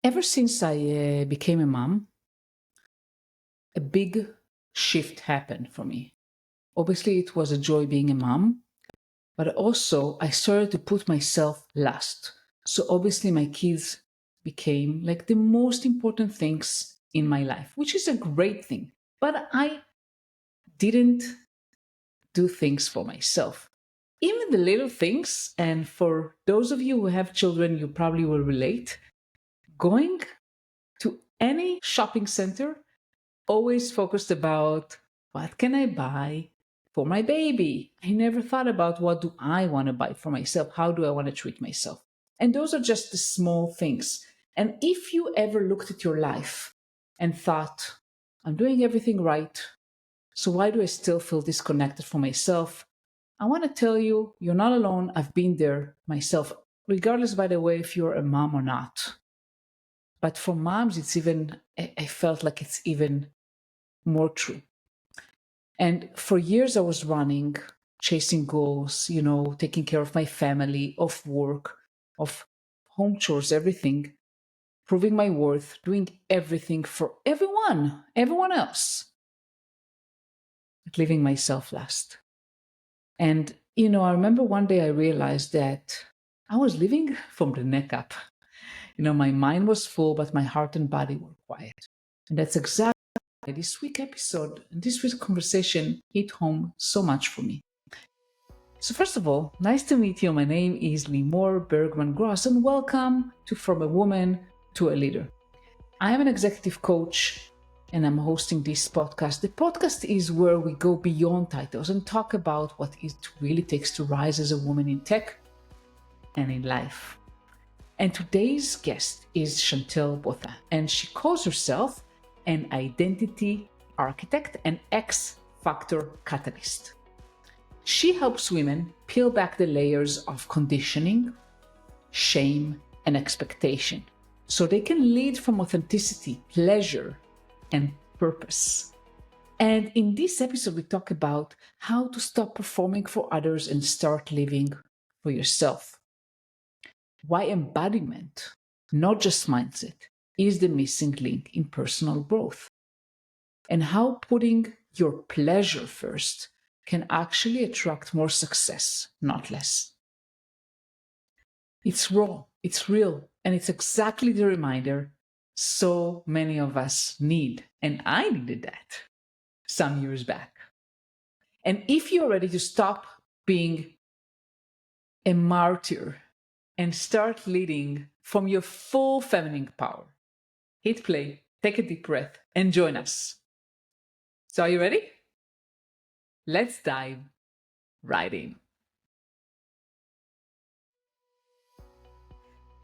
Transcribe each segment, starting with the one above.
Ever since I became a mom, a big shift happened for me. Obviously, it was a joy being a mom, but also I started to put myself last. So obviously, my kids became like the most important things in my life, which is a great thing. But I didn't do things for myself. Even the little things, and for those of you who have children, you probably will relate. Going to any shopping center always focused about what can I buy for my baby. I never thought about what do I want to buy for myself? How do I want to treat myself? And those are just the small things. And if you ever looked at your life and thought, I'm doing everything right, so why do I still feel disconnected from myself? I want to tell you, you're not alone. I've been there myself, regardless, by the way, if you're a mom or not. But for moms, it's even, I felt like it's even more true. And for years, I was running, chasing goals, taking care of my family, of work, of home chores, everything, proving my worth, doing everything for everyone else, but leaving myself last. And, I remember one day I realized that I was living from the neck up. My mind was full, but my heart and body were quiet. And that's exactly why this week's episode, this week's conversation hit home so much for me. So first of all, nice to meet you. My name is Limor Bergman Gross, and welcome to From a Woman to a Leader. I am an executive coach, and I'm hosting this podcast. The podcast is where we go beyond titles and talk about what it really takes to rise as a woman in tech and in life. And today's guest is Chantelle Botha, and she calls herself an identity architect and X-factor catalyst. She helps women peel back the layers of conditioning, shame, and expectation so they can lead from authenticity, pleasure, and purpose. And in this episode, we talk about how to stop performing for others and start living for yourself. Why embodiment, not just mindset, is the missing link in personal growth. And how putting your pleasure first can actually attract more success, not less. It's raw, it's real, and it's exactly the reminder so many of us need. And I needed that some years back. And if you're ready to stop being a martyr and start leading from your full feminine power, hit play, take a deep breath, and join us. So, are you ready? Let's dive right in.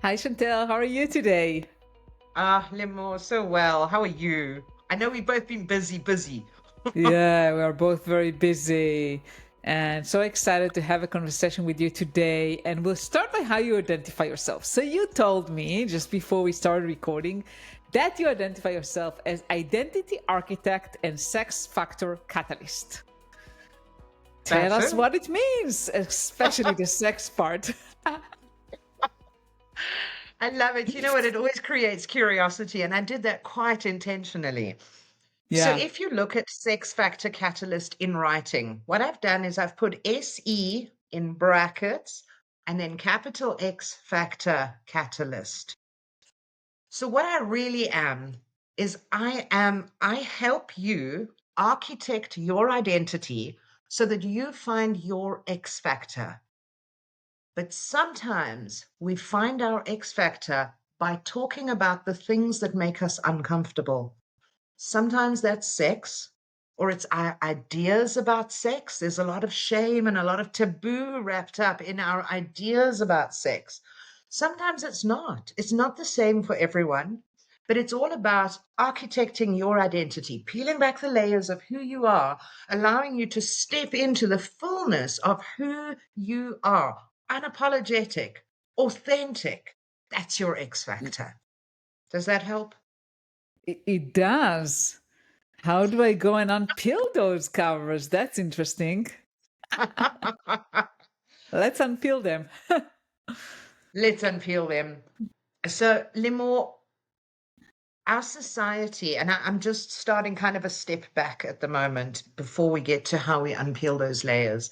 Hi, Chantelle. How are you today? Limor, so well. How are you? I know we've both been busy. Yeah, we are both very busy and so excited to have a conversation with you today. And we'll start by how you identify yourself. So, you told me just before we started recording that you identify yourself as identity architect and sex factor catalyst. Tell us what it means, especially the sex part. I love it. You know what? It always creates curiosity, and I did that quite intentionally. So Yeah. if you look at sex factor catalyst in writing, what I've done is I've put SE in brackets and then capital X factor catalyst. So what I really am is I help you architect your identity so that you find your X factor. But sometimes we find our X factor by talking about the things that make us uncomfortable. Sometimes that's sex, or it's our ideas about sex. There's a lot of shame and a lot of taboo wrapped up in our ideas about sex. Sometimes it's not. It's not the same for everyone, but it's all about architecting your identity, peeling back the layers of who you are, allowing you to step into the fullness of who you are, unapologetic, authentic. That's your X factor. Does that help? It does. How do I go and unpeel those covers? That's interesting. Let's unpeel them. Let's unpeel them. So, Limor, our society, and I'm just starting kind of a step back at the moment before we get to how we unpeel those layers.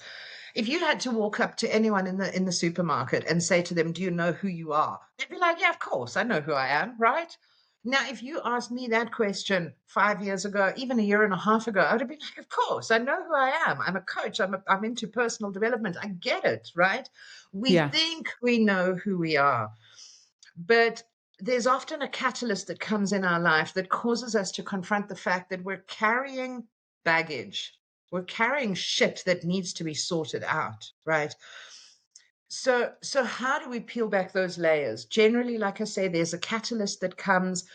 If you had to walk up to anyone in the supermarket and say to them, "Do you know who you are?" They'd be like, "Yeah, of course, I know who I am," right? Now, if you asked me that question 5 years ago, even a year and a half ago, I would have been like, "Of course, I know who I am. I'm a coach. I'm into personal development. I get it," right? We Yeah. think we know who we are, but there's often a catalyst that comes in our life that causes us to confront the fact that we're carrying baggage. We're carrying shit that needs to be sorted out, right? So how do we peel back those layers? Generally, like I say, there's a catalyst that comes.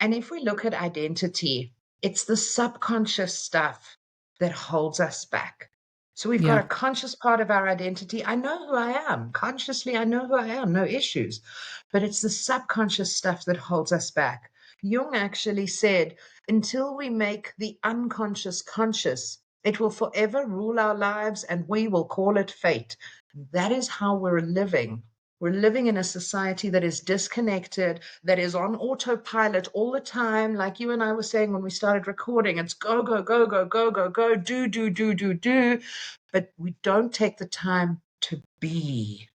And if we look at identity, it's the subconscious stuff that holds us back. So we've got Yeah. a conscious part of our identity. I know who I am. Consciously, I know who I am, no issues. But it's the subconscious stuff that holds us back. Jung actually said, until we make the unconscious conscious, it will forever rule our lives and we will call it fate. That is how we're living. We're living in a society that is disconnected, that is on autopilot all the time. Like you and I were saying when we started recording, it's go, go, go, go, go, go, go, do, do, do, do, do. But we don't take the time to be.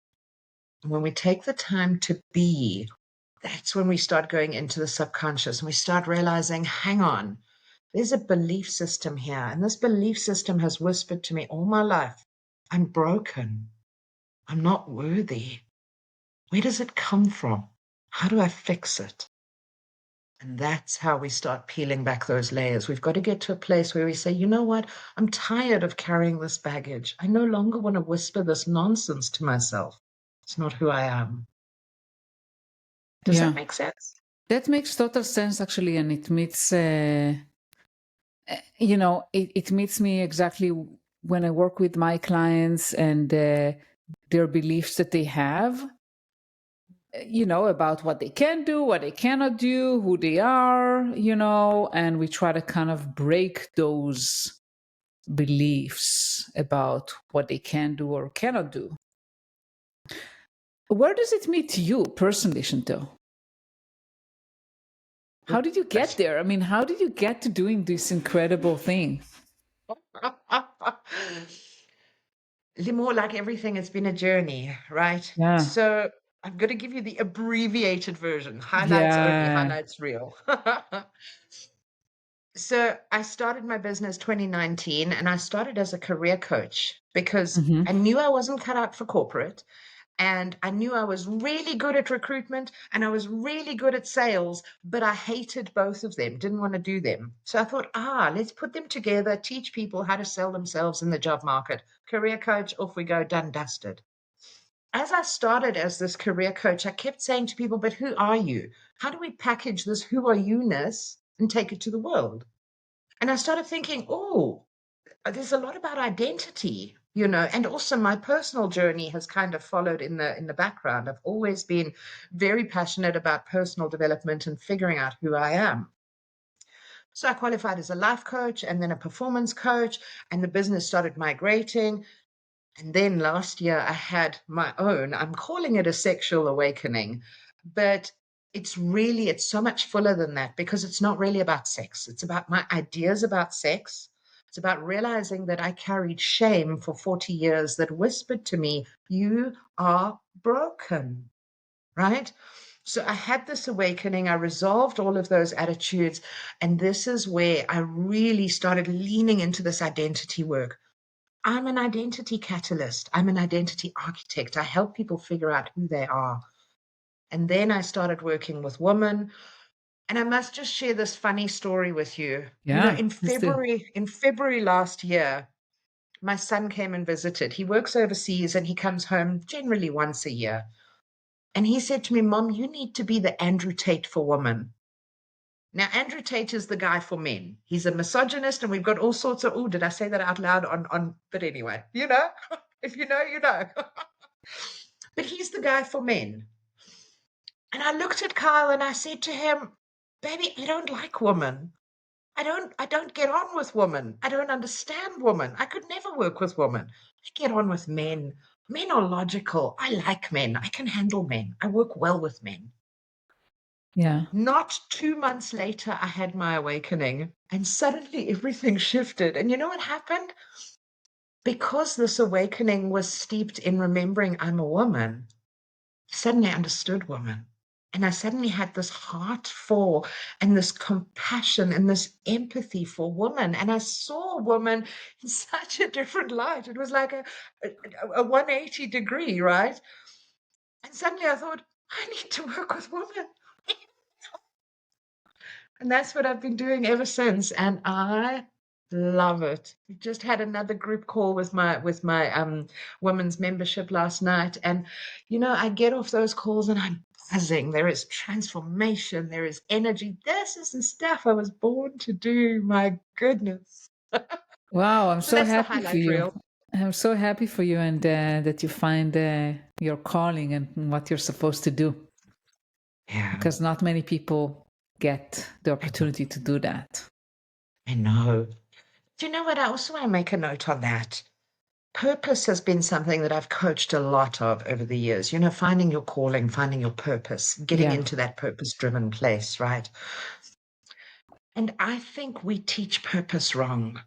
And when we take the time to be, that's when we start going into the subconscious and we start realizing, hang on, there's a belief system here. And this belief system has whispered to me all my life, I'm broken. I'm not worthy. Where does it come from? How do I fix it? And that's how we start peeling back those layers. We've got to get to a place where we say, you know what? I'm tired of carrying this baggage. I no longer want to whisper this nonsense to myself. It's not who I am. Does that Yeah. make sense? That makes total sense, actually. And it meets, it meets me exactly when I work with my clients and their beliefs that they have, about what they can do, what they cannot do, who they are, and we try to kind of break those beliefs about what they can do or cannot do. Where does it meet you personally, Chantelle? How Good did you get question. there? I mean, how did you get to doing this incredible thing? Limor, like everything, it's been a journey, right? Yeah. So I'm going to give you the abbreviated version, highlights only, Yeah. highlights real. So I started my business 2019 and I started as a career coach because Hmm. I knew I wasn't cut out for corporate and I knew I was really good at recruitment and I was really good at sales, but I hated both of them, didn't want to do them. So I thought, let's put them together, teach people how to sell themselves in the job market. Career coach, off we go, done, dusted. As I started as this career coach, I kept saying to people, but who are you? How do we package this who are you-ness and take it to the world? And I started thinking, there's a lot about identity, and also my personal journey has kind of followed in the background. I've always been very passionate about personal development and figuring out who I am. So I qualified as a life coach and then a performance coach, and the business started migrating. And then last year I had my own, I'm calling it a sexual awakening, but it's so much fuller than that because it's not really about sex. It's about my ideas about sex. It's about realizing that I carried shame for 40 years that whispered to me, you are broken, right? So I had this awakening. I resolved all of those attitudes. And this is where I really started leaning into this identity work. I'm an identity catalyst. I'm an identity architect. I help people figure out who they are. And then I started working with women. And I must just share this funny story with you. Yeah. In Let's do. February last year, my son came and visited. He works overseas and he comes home generally once a year. And he said to me, Mom, you need to be the Andrew Tate for women. Now, Andrew Tate is the guy for men. He's a misogynist, and we've got all sorts of, did I say that out loud but anyway, if you know, you know. But he's the guy for men. And I looked at Kyle and I said to him, baby, I don't like women. I don't get on with women. I don't understand women. I could never work with women. I get on with men. Men are logical. I like men. I can handle men. I work well with men. Yeah. Not 2 months later, I had my awakening, and suddenly everything shifted. And you know what happened? Because this awakening was steeped in remembering I'm a woman, suddenly I understood women. And I suddenly had this heart for and this compassion and this empathy for women. And I saw women in such a different light. It was like a 180 degree, right? And suddenly I thought, I need to work with women. And that's what I've been doing ever since. And I love it. We just had another group call with my women's membership last night. And I get off those calls and I'm buzzing. There is transformation, there is energy. This is the stuff I was born to do. My goodness. Wow, I'm So so that's the happy for highlight you. reel. I'm so happy for you, and that you find your calling and what you're supposed to do, Yeah, because not many people get the I know. opportunity to do that. I know. Do you know what? I also want to make a note on that. Purpose has been something that I've coached a lot of over the years, finding your calling, finding your purpose, getting Yeah. into that purpose-driven place, right? And I think we teach purpose wrong.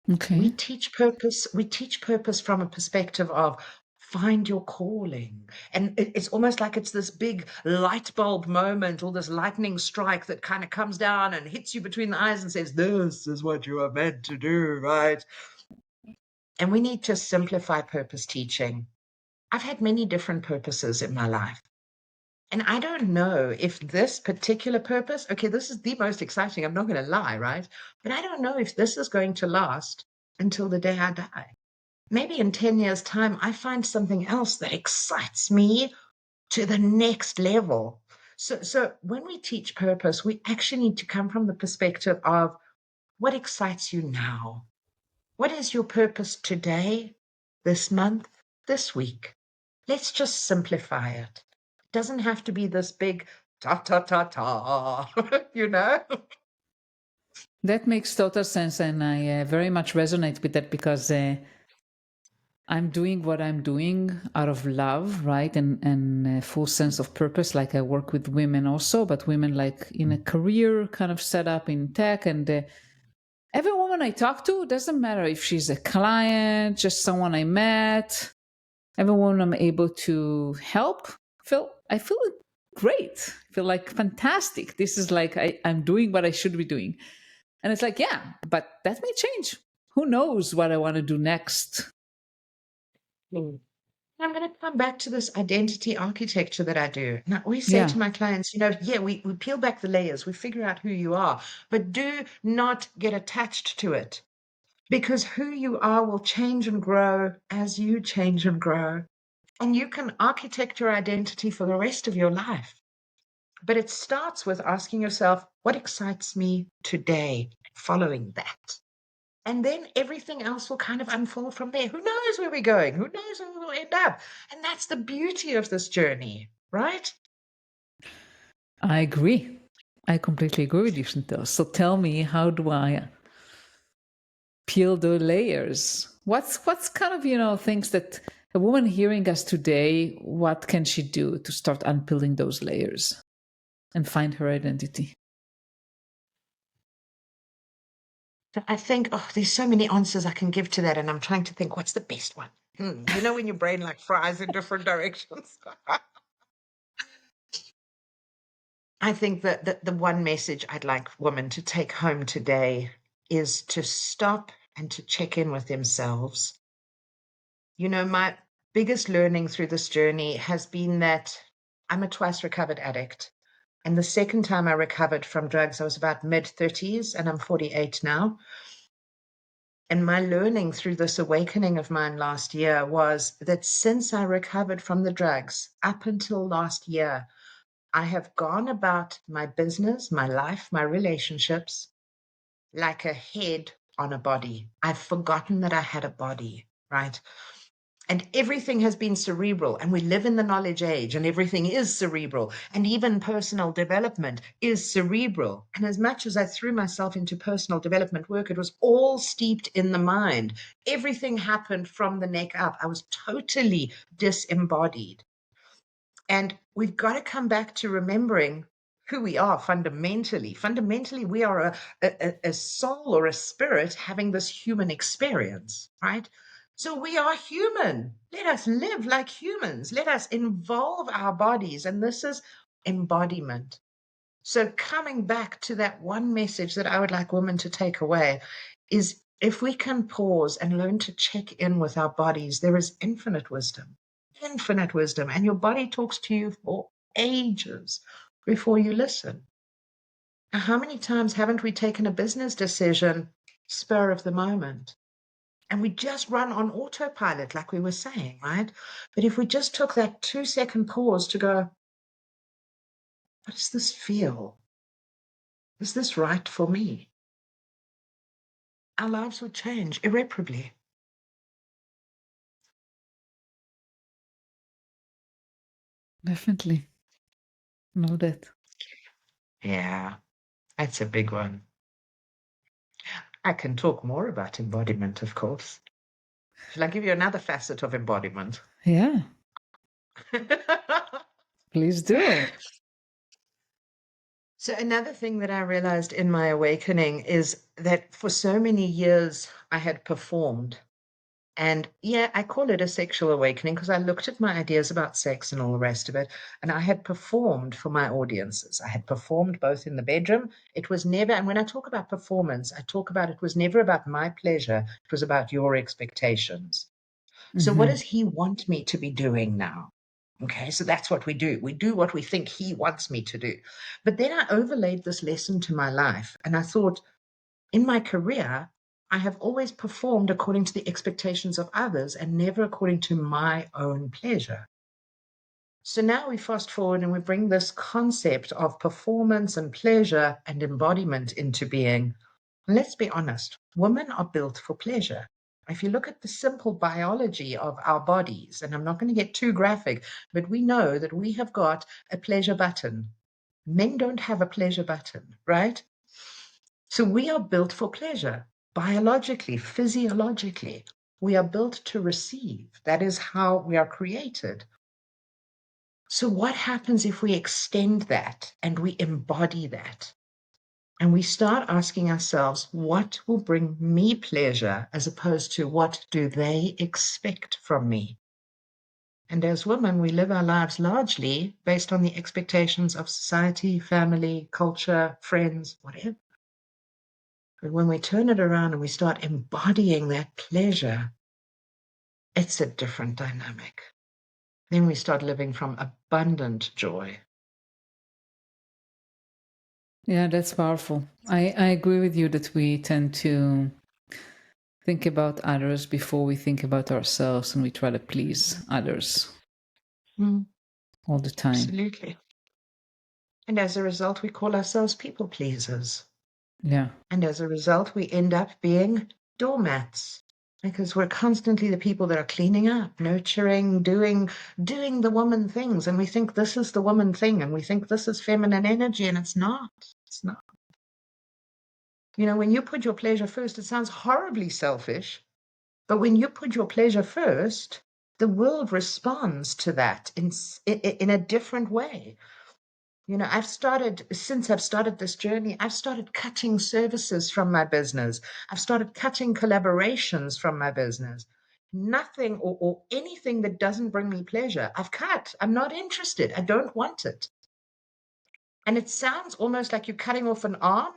We Okay. teach purpose, we teach purpose from a perspective of find your calling. And it's almost like it's this big light bulb moment or this lightning strike that kind of comes down and hits you between the eyes and says, this is what you are meant to do, right? And we need to simplify purpose teaching. I've had many different purposes in my life. And I don't know if this particular purpose, okay, this is the most exciting, I'm not going to lie, right? But I don't know if this is going to last until the day I die. Maybe in 10 years' time, I find something else that excites me to the next level. So when we teach purpose, we actually need to come from the perspective of what excites you now? What is your purpose today, this month, this week? Let's just simplify it. It doesn't have to be this big ta ta ta ta, you know? That makes total sense, and I very much resonate with that because I'm doing what I'm doing out of love, right, and a full sense of purpose. Like I work with women also, but women like in a career kind of setup in tech, and every woman I talk to, doesn't matter if she's a client, just someone I met, every woman I'm able to help, I feel great. I feel like fantastic. This is like I'm doing what I should be doing. And it's like, yeah, but that may change. Who knows what I want to do next? Mm. I'm going to come back to this identity architecture that I do. And I always say Yeah. to my clients, yeah, we peel back the layers, we figure out who you are, but do not get attached to it because who you are will change and grow as you change and grow. And you can architect your identity for the rest of your life. But it starts with asking yourself, what excites me today? Following that. And then everything else will kind of unfold from there. Who knows where we're going? Who knows where we'll end up? And that's the beauty of this journey, right? I agree. I completely agree with you, Chantelle. So tell me, how do I peel the layers? What's kind of things that a woman hearing us today, what can she do to start unpeeling those layers and find her identity? So I think, there's so many answers I can give to that. And I'm trying to think, what's the best one? You know, when your brain like fries in different directions. I think that the one message I'd like women to take home today is to stop and to check in with themselves. My biggest learning through this journey has been that I'm a twice recovered addict. And the second time I recovered from drugs, I was about mid-30s and I'm 48 now. And my learning through this awakening of mine last year was that since I recovered from the drugs up until last year, I have gone about my business, my life, my relationships like a head on a body. I've forgotten that I had a body, right? And everything has been cerebral, and we live in the knowledge age, and everything is cerebral, and even personal development is cerebral. And as much as I threw myself into personal development work, it was all steeped in the mind. Everything happened from the neck up. I was totally disembodied. And we've got to come back to remembering who we are fundamentally. Fundamentally, we are a soul or a spirit having this human experience, right? So we are human. Let us live like humans. Let us involve our bodies. And this is embodiment. So coming back to that one message that I would like women to take away is if we can pause and learn to check in with our bodies, there is infinite wisdom, and your body talks to you for ages before you listen. Now, how many times haven't we taken a business decision spur of the moment? And we just run on autopilot, like we were saying, right? But if we just took that 2-second pause to go, what does this feel? Is this right for me? Our lives would change irreparably. Definitely. Know that. Yeah, that's a big one. I can talk more about embodiment, of course. Shall I give you another facet of embodiment? Yeah, please do. So, another thing that I realized in my awakening is that for so many years I had performed. And yeah, I call it a sexual awakening because I looked at my ideas about sex and all the rest of it. And I had performed for my audiences. I had performed both in the bedroom. It was never, and when I talk about performance, I talk about it was never about my pleasure, it was about your expectations. So, what Mm-hmm. does he want me to be doing now? Okay, so that's what we do. We do what we think he wants me to do. But then I overlaid this lesson to my life, and I thought, in my career, I have always performed according to the expectations of others and never according to my own pleasure. So now we fast forward and we bring this concept of performance and pleasure and embodiment into being. Let's be honest, women are built for pleasure. If you look at the simple biology of our bodies, and I'm not going to get too graphic, but we know that we have got a pleasure button. Men don't have a pleasure button, right? So we are built for pleasure, biologically, physiologically. We are built to receive. That is how we are created. So, what happens if we extend that and we embody that? And we start asking ourselves, what will bring me pleasure as opposed to what do they expect from me? And as women, we live our lives largely based on the expectations of society, family, culture, friends, whatever. But when we turn it around and we start embodying that pleasure, it's a different dynamic. Then we start living from abundant joy. Yeah, that's powerful. I agree with you that we tend to think about others before we think about ourselves and we try to please others Mm, all the time. absolutely. And as a result, we call ourselves people pleasers. Yeah. And as a result, we end up being doormats because we're constantly the people that are cleaning up, nurturing, doing the woman things. And we think this is the woman thing, and we think this is feminine energy, and it's not. It's not. You know, when you put your pleasure first, it sounds horribly selfish, but when you put your pleasure first, the world responds to that in a different way. You know, since I've started this journey, I've started cutting services from my business. I've started cutting collaborations from my business. Nothing or anything that doesn't bring me pleasure, I've cut. I'm not interested. I don't want it. And it sounds almost like you're cutting off an arm,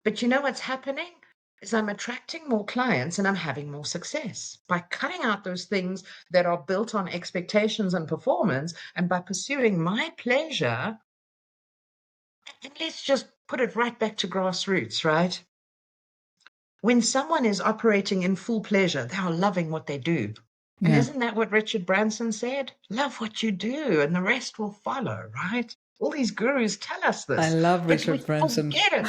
but you know what's happening? Is I'm attracting more clients and I'm having more success by cutting out those things that are built on expectations and performance and by pursuing my pleasure. And let's just put it right back to grassroots, right? When someone is operating in full pleasure, they are loving what they do. And Yeah. isn't that what Richard Branson said? Love what you do and the rest will follow, right? All these gurus tell us I this, love but Richard we Branson. forget it.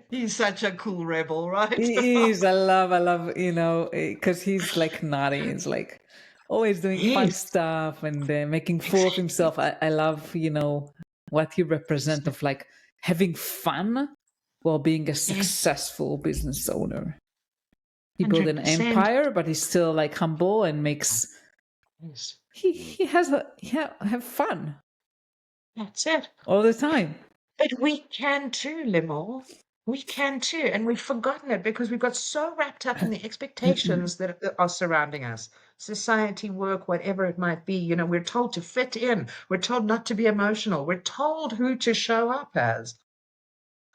He's such a cool rebel, right? He is. I love, because he's like naughty. He's like always doing fun Yes, stuff and making fool of exactly. himself. I love, what he represents of like having fun while being a Yes, successful business owner. He built an 100%. empire, but he's still like humble and makes Yes. he has a have fun. That's it. all the time. But we can too, Limor. We can too. And we've forgotten it because we've got so wrapped up in the expectations that are surrounding us. Society, work, whatever it might be. You know, we're told to fit in. We're told not to be emotional. We're told who to show up as.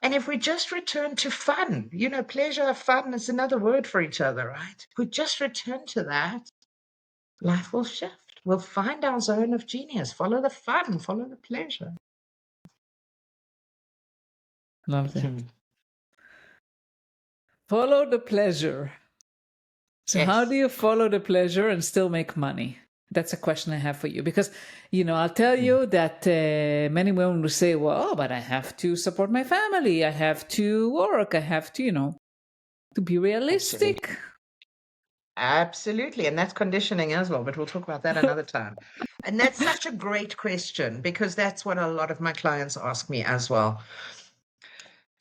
And if we just return to fun, you know, pleasure, fun is another word for each other, right? If we just return to that, life will shift. We'll find our zone of genius. Follow the fun, follow the pleasure. Love that. Hmm. Follow the pleasure. So how do Yes. you follow the pleasure and still make money? That's a question I have for you because, I'll tell Mm. you that many women will say, well, but I have to support my family. I have to work. I have to, to be Absolutely. realistic. Absolutely. And that's conditioning as well, but we'll talk about that another time. And that's such a great question because that's what a lot of my clients ask me as well.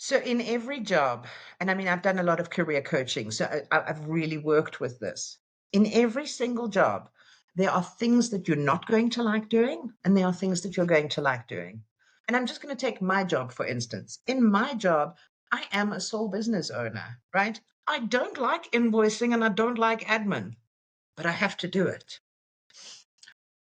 So, in every job, and I mean, I've done a lot of career coaching, so I've really worked with this. In every single job, there are things that you're not going to like doing, and there are things that you're going to like doing. And I'm just going to take my job, for instance. In my job, I am a sole business owner, right? I don't like invoicing and I don't like admin, but I have to do it.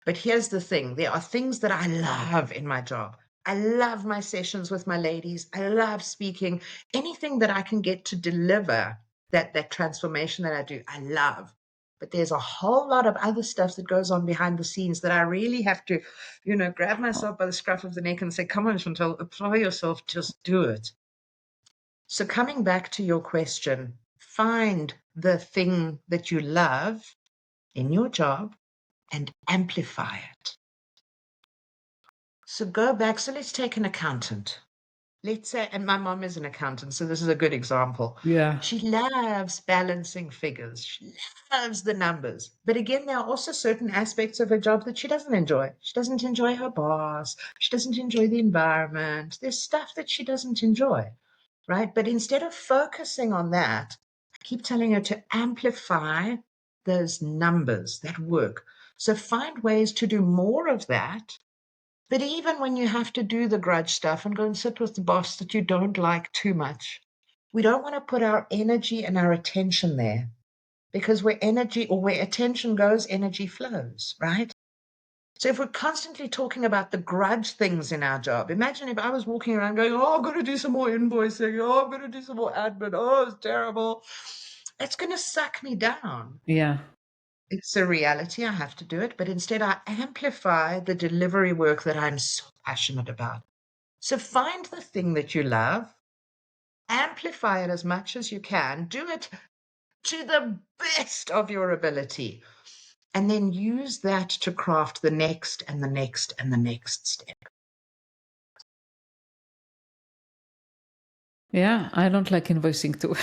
But here's the thing, there are things that I love in my job. I love my sessions with my ladies. I love speaking. Anything that I can get to deliver that transformation that I do, I love. But there's a whole lot of other stuff that goes on behind the scenes that I really have to, grab myself by the scruff of the neck and say, come on, Chantelle, apply yourself, just do it. So coming back to your question, find the thing that you love in your job and amplify it. So go back. So let's take an accountant. Let's say, and my mom is an accountant, so this is a good example. Yeah. She loves balancing figures. She loves the numbers. But again, there are also certain aspects of her job that she doesn't enjoy. She doesn't enjoy her boss. She doesn't enjoy the environment. There's stuff that she doesn't enjoy, right? But instead of focusing on that, I keep telling her to amplify those numbers, that work. So find ways to do more of that. But even when you have to do the grudge stuff and go and sit with the boss that you don't like too much, we don't want to put our energy and our attention there because where energy or where attention goes, energy flows, right? So if we're constantly talking about the grudge things in our job, imagine if I was walking around going, oh, I'm going to do some more invoicing. Oh, I'm going to do some more admin. Oh, it's terrible. It's going to suck me down. Yeah. It's a reality. I have to do it. But instead, I amplify the delivery work that I'm so passionate about. So find the thing that you love, amplify it as much as you can, do it to the best of your ability, and then use that to craft the next and the next and the next step. Yeah. I don't like invoicing too.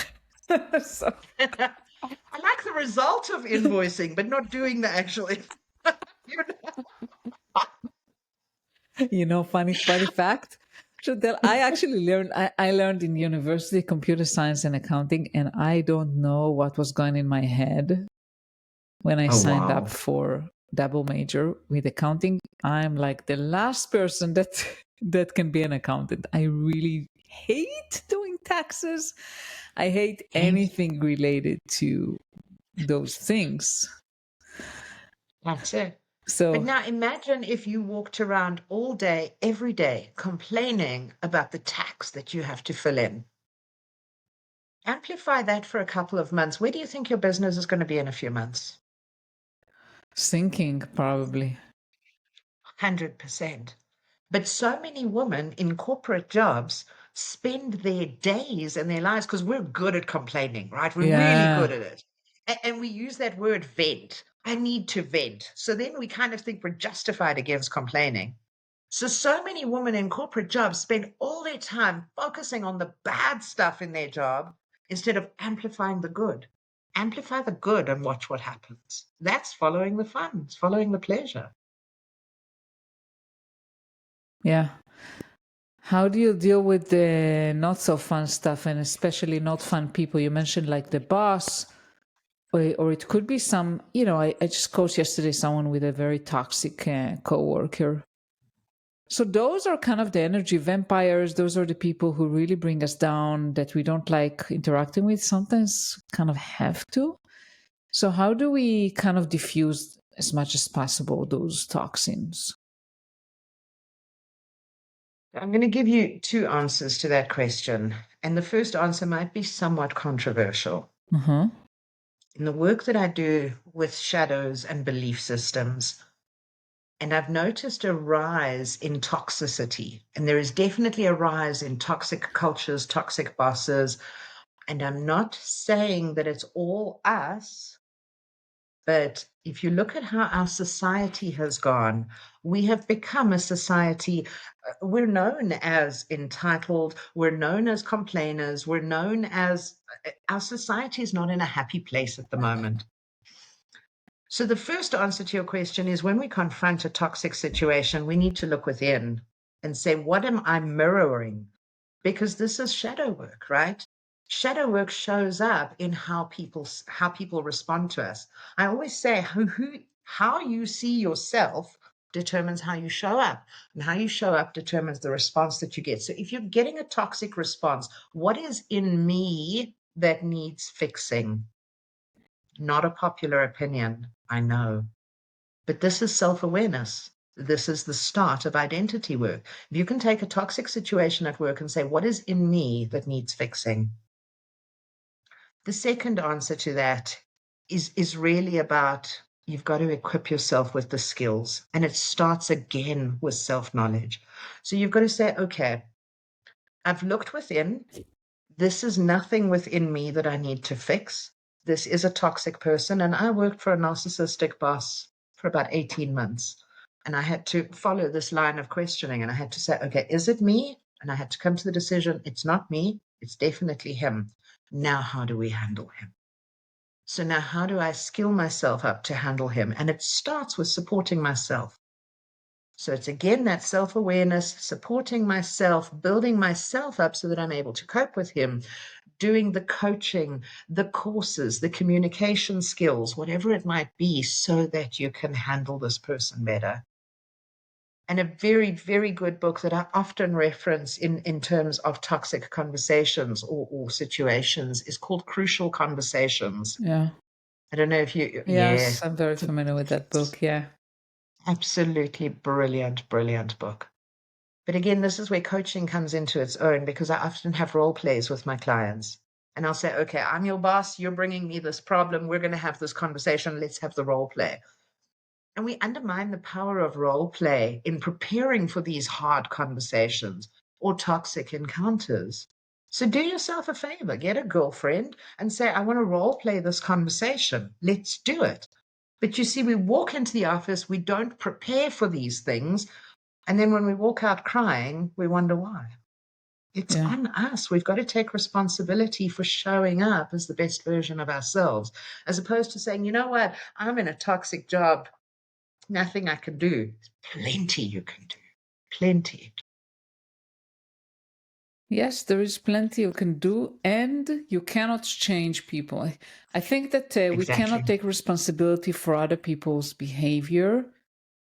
So, I like the result of invoicing, but not doing the actual. funny fact. Chantel, I actually learned, I learned in university computer science and accounting, and I don't know what was going in my head when I Oh, signed up wow. for double major with accounting. I'm like the last person that that can be an accountant. I really hate doing taxes. I hate Yes, anything related to those things. that's it. But So now imagine if you walked around all day, every day, complaining about the tax that you have to fill in. Amplify that for a couple of months. Where do you think your business is going to be in a few months? sinking probably. 100%. But so many women in corporate jobs spend their days and their lives because we're good at complaining, right? We're really Yeah. good at it. And we use that word vent. I need to vent. So then we kind of think we're justified against complaining. So many women in corporate jobs spend all their time focusing on the bad stuff in their job instead of amplifying the good. Amplify the good and watch what happens. That's following the fun, it's following the pleasure. Yeah. How do you deal with the not so fun stuff and especially not fun people? You mentioned like the boss, or it could be some, I just coached yesterday someone with a very toxic coworker. So those are kind of the energy vampires. Those are the people who really bring us down, that we don't like interacting with. Sometimes kind of have to. So how do we kind of diffuse as much as possible those toxins? I'm going to give you two answers to that question. And the first answer might be somewhat controversial. Uh-huh. In the work that I do with shadows and belief systems, and I've noticed a rise in toxicity. And there is definitely a rise in toxic cultures, toxic bosses. And I'm not saying that it's all us, but if you look at how our society has gone, we have become a society. We're known as entitled, we're known as complainers, we're known as, our society is not in a happy place at the moment. So the first answer to your question is, when we confront a toxic situation, we need to look within and say, what am I mirroring? Because this is shadow work, right? Shadow work shows up in how people respond to us. I always say, how you see yourself determines how you show up, and how you show up determines the response that you get. So if you're getting a toxic response, what is in me that needs fixing? Not a popular opinion, I know, but this is self-awareness. This is the start of identity work. If you can take a toxic situation at work and say, what is in me that needs fixing? The second answer to that is really about, you've got to equip yourself with the skills. And it starts again with self-knowledge. So you've got to say, okay, I've looked within. This is nothing within me that I need to fix. This is a toxic person. And I worked for a narcissistic boss for about 18 months. And I had to follow this line of questioning. And I had to say, okay, is it me? And I had to come to the decision, it's not me. It's definitely him. Now, how do we handle him? So now how do I skill myself up to handle him? And it starts with supporting myself. So it's again that self-awareness, supporting myself, building myself up so that I'm able to cope with him, doing the coaching, the courses, the communication skills, whatever it might be, so that you can handle this person better. And a very, very good book that I often reference in terms of toxic conversations or situations is called Crucial Conversations. Yeah. I don't know if you, yeah, Yes, I'm very familiar with that book. Yeah. absolutely brilliant, brilliant book. But again, this is where coaching comes into its own, because I often have role plays with my clients. And I'll say, okay, I'm your boss. You're bringing me this problem. We're going to have this conversation. Let's have the role play. And we undermine the power of role play in preparing for these hard conversations or toxic encounters. So do yourself a favor, get a girlfriend and say, I want to role play this conversation. Let's do it. But you see, we walk into the office, we don't prepare for these things. And then when we walk out crying, we wonder why. It's Yeah. on us. We've got to take responsibility for showing up as the best version of ourselves, as opposed to saying, you know what, I'm in a toxic job. Nothing I can do. Plenty you can do. Plenty. Yes, there is plenty you can do, and you cannot change people. I think that we cannot Exactly. take responsibility for other people's behavior.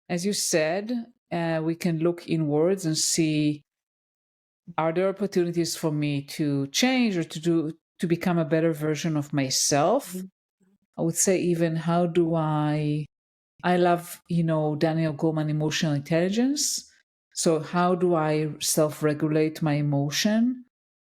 As you said, we can look inwards and see, are there opportunities for me to change or to become a better version of myself? I would say, even, how do I love, Daniel Goleman, emotional intelligence. So how do I self-regulate my emotion?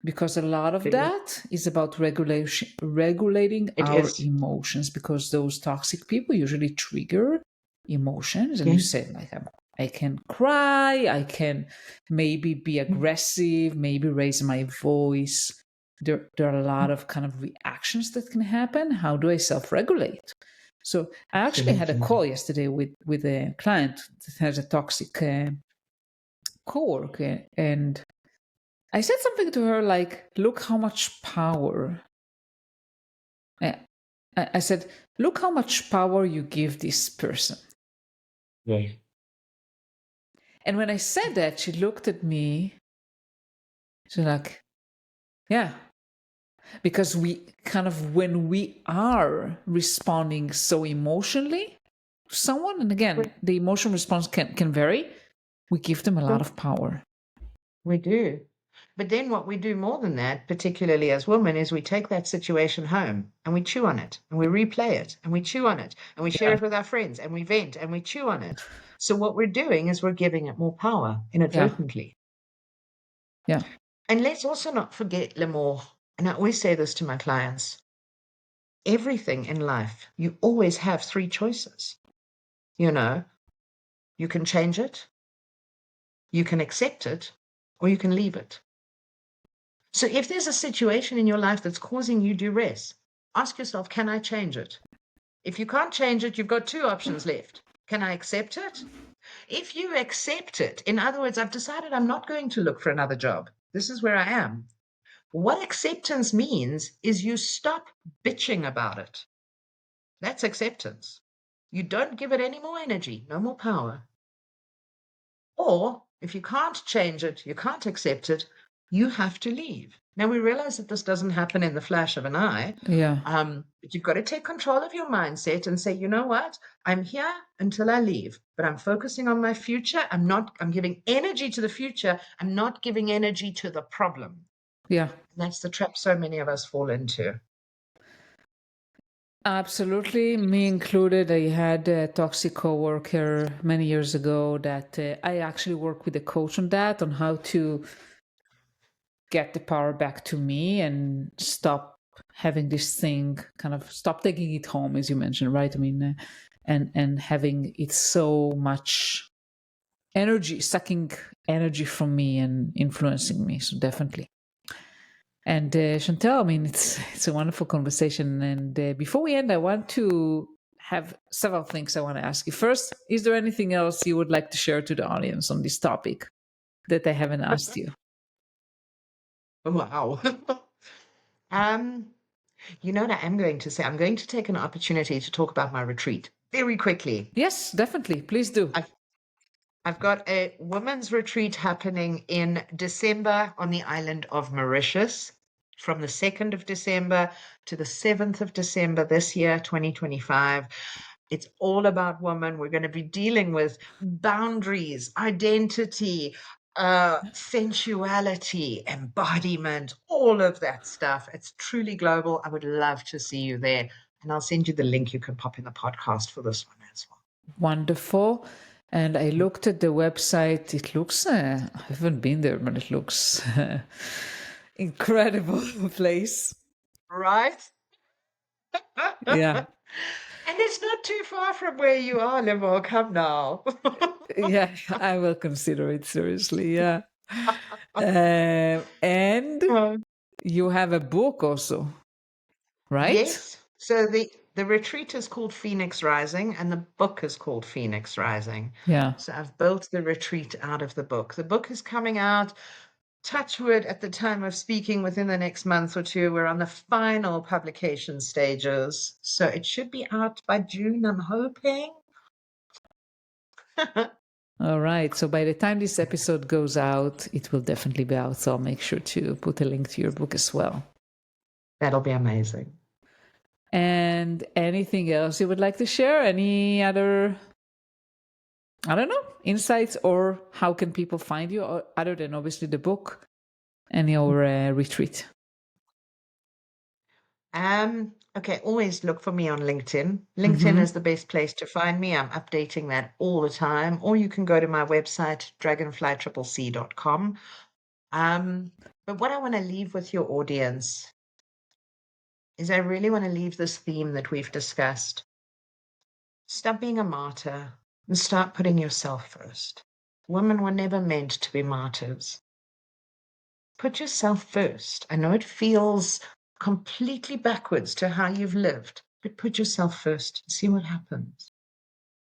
Because a lot of It that is about regulating our is. emotions, because those toxic people usually trigger emotions. And you Yeah. said, like, I can cry, I can maybe be aggressive, maybe raise my voice. There are a lot of kind of reactions that can happen. How do I self-regulate? So I actually had a Absolutely. call yesterday with a client that has a toxic coworker, and I said something to her like, "Look how much power." I, I said, "Look how much power you give this person." Yeah. And when I said that, she looked at me. She's like, "Yeah." Because we kind of, when we are responding so emotionally to someone, and again, the emotional response can vary. We give them a lot of power. We do. But then what we do more than that, particularly as women, is we take that situation home and we chew on it and we replay it and we chew on it and we share Yeah. it with our friends and we vent and we chew on it. So what we're doing is we're giving it more power Yeah. inadvertently. Yeah. And let's also not forget, Limor, and I always say this to my clients, everything in life, you always have three choices. You know, you can change it, you can accept it, or you can leave it. So if there's a situation in your life that's causing you duress, ask yourself, can I change it? If you can't change it, you've got two options left. Can I accept it? If you accept it, in other words, I've decided I'm not going to look for another job. This is where I am. What acceptance means is you stop bitching about it. That's acceptance. You don't give it any more energy, no more power. Or if you can't change it, you can't accept it, you have to leave. Now, we realize that this doesn't happen in the flash of an eye, Yeah. but you've got to take control of your mindset and say, you know what? I'm here until I leave, but I'm focusing on my future. I'm giving energy to the future. I'm not giving energy to the problem. Yeah. And that's the trap so many of us fall into. Absolutely, me included. I had a toxic coworker many years ago that I actually work with a coach on that, on how to get the power back to me and stop having this thing, kind of stop taking it home, as you mentioned, right? I mean, and having it so much energy, sucking energy from me and influencing me. So definitely. And Chantelle, I mean, it's a wonderful conversation. And before we end, I want to have several things I want to ask you. First, is there anything else you would like to share to the audience on this topic that I haven't asked you? Wow. um, you know what I am going to say? I'm going to take an opportunity to talk about my retreat very quickly. Yes, definitely. Please do. I've got a women's retreat happening in December on the island of Mauritius from the 2nd of December to the 7th of December this year, 2025. It's all about women. We're going to be dealing with boundaries, identity, sensuality, embodiment, all of that stuff. It's truly global. I would love to see you there. And I'll send you the link. You can pop in the podcast for this one as well. Wonderful. And I looked at the website. It looks, I haven't been there, but it looks incredible place. Right? Yeah. And it's not too far from where you are, Limor. Come now. Yeah, I will consider it seriously. Yeah. And you have a book also, right? Yes. So the retreat is called Phoenix Rising, and the book is called Phoenix Rising. Yeah. So I've built the retreat out of the book. The book is coming out, touch wood, at the time of speaking within the next month or two. We're on the final publication stages. So it should be out by June, I'm hoping. All right. So by the time this episode goes out, it will definitely be out. So I'll make sure to put a link to your book as well. That'll be amazing. And anything else you would like to share? Any other, I don't know, insights, or how can people find you other than obviously the book and your retreat? Okay, always look for me on LinkedIn. LinkedIn is the best place to find me. I'm updating that all the time. Or you can go to my website, dragonflyCCC.com. But what I want to leave with your audience is I really want to leave this theme that we've discussed. Stop being a martyr and start putting yourself first. Women were never meant to be martyrs. Put yourself first. I know it feels completely backwards to how you've lived, but put yourself first. See what happens.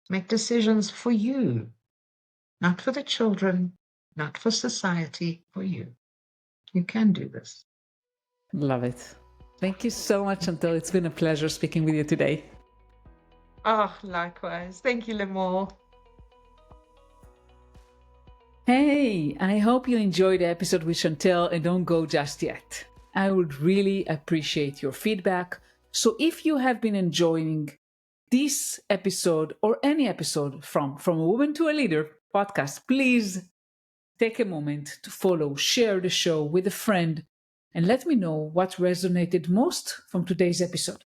Make decisions for you, not for the children, not for society, for you. You can do this. Love it. Thank you so much, Chantelle. It's been a pleasure speaking with you today. Oh, likewise. Thank you, Limor. Hey, I hope you enjoyed the episode with Chantelle and don't go just yet. I would really appreciate your feedback. So if you have been enjoying this episode or any episode from A Woman to a Leader, podcast, please take a moment to follow, share the show with a friend, and let me know what resonated most from today's episode.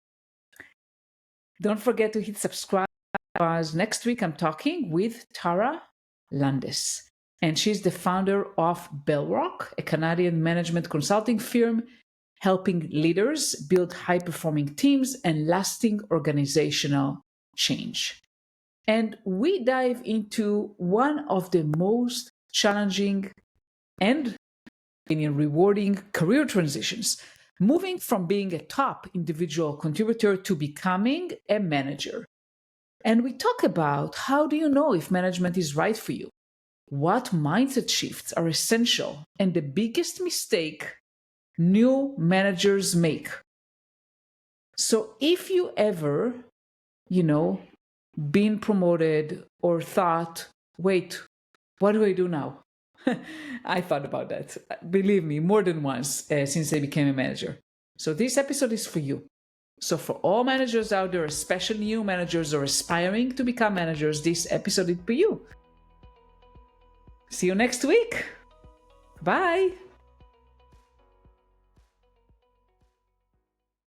Don't forget to hit subscribe, because next week I'm talking with Tara Landis, and she's the founder of Bellrock, a Canadian management consulting firm helping leaders build high-performing teams and lasting organizational change. And we dive into one of the most challenging and rewarding career transitions, moving from being a top individual contributor to becoming a manager. And we talk about how do you know if management is right for you? What mindset shifts are essential? And the biggest mistake new managers make. So if you ever, been promoted or thought, wait, what do I do now? I thought about that, believe me, more than once since I became a manager. So this episode is for you. So for all managers out there, especially new managers or aspiring to become managers, this episode is for you. See you next week. Bye.